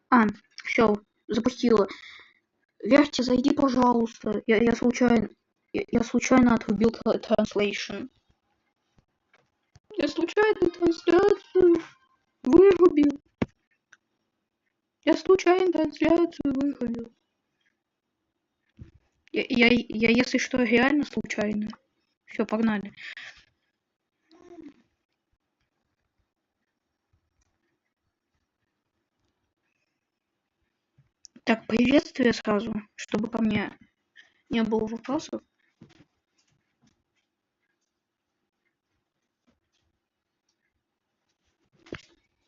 А, все, запустила. Верьте, зайди, пожалуйста. Я случайно отрубил translation. Я случайно трансляцию вырубил. Я, если что, реально случайно. Все, погнали. Так, приветствие сразу, чтобы ко мне не было вопросов.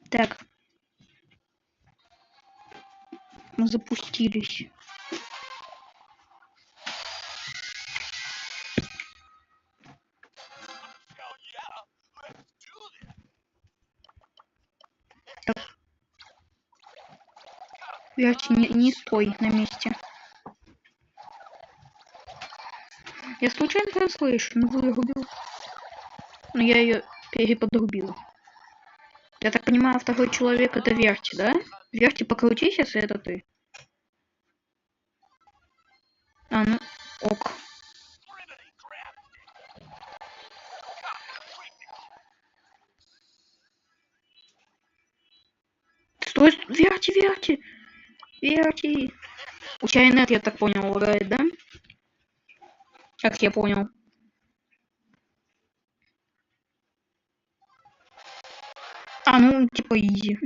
Так. Мы запустились. Верьте, не стой на месте. Я случайно translation вырубил. Но я ее переподрубил. Я так понимаю, второй человек это Верти, да? Верти, покрутись, если это ты. А, ну, ок. Стой, Верти! У тебя инет, я так понял, лагает, да? Как я понял. А, ну, типа изи.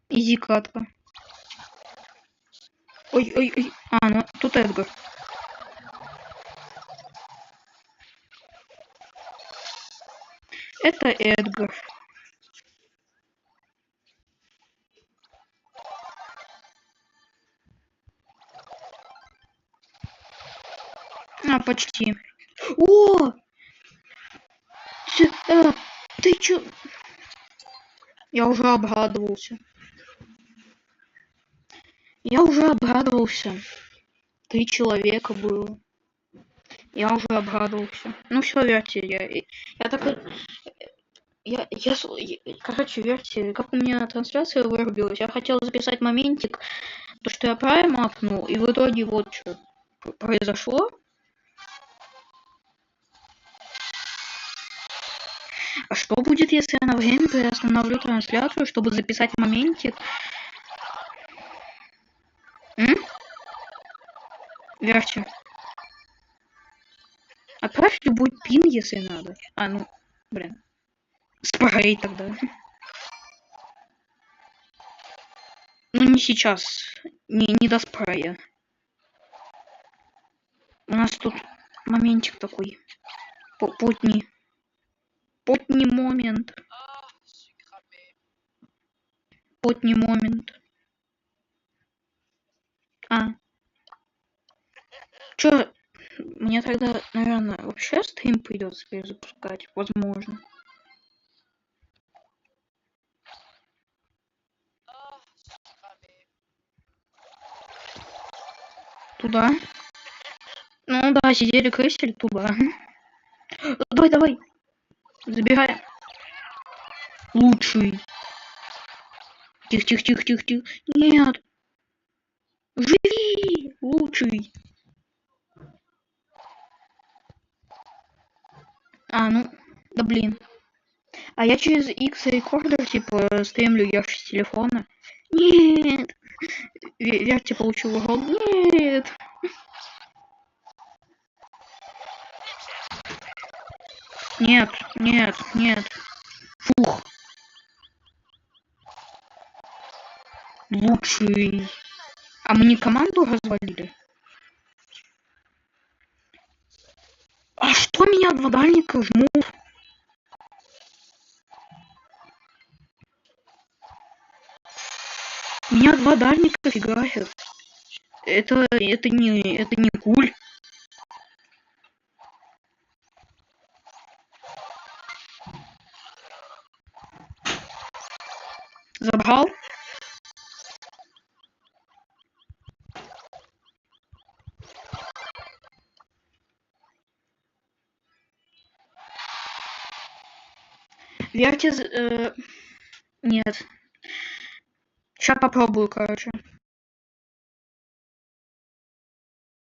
Изи катка. Ой. А, ну, тут Эдгар. Это Эдгар. А, почти. О! Ты чё? Я уже обрадовался. Три человека было. Я уже обрадовался. Ну все, верьте, я так... Короче, верьте, как у меня трансляция вырубилась, я хотел записать моментик, то, что я прайм апнул, и в итоге вот что произошло. А что будет, если я на время приостановлю трансляцию, чтобы записать моментик? Верьте. Отправь любой пин, если надо. А, ну, блин. Спрей тогда. Ну, не сейчас. Не до спрея. У нас тут моментик такой. Потни момент. Потни момент. А. Чё? Мне тогда, наверное, вообще стрим придется перезапускать. Возможно. Туда. Ну да, сидели крысили туда. Давай. Забегай. Лучший. Тихо. Нет. Живи. Лучший. А, ну, да блин. А я через X рекордер, типа, стримлю я с телефона. Нет. Верьте, получил урон. Нет. Нет. Фух. Лучший. А мы не команду развалили? А что меня два дальника жмут? Меня два дальника фигачат. Это не куль. Забрал? Верьте... Нет. Сейчас попробую, короче.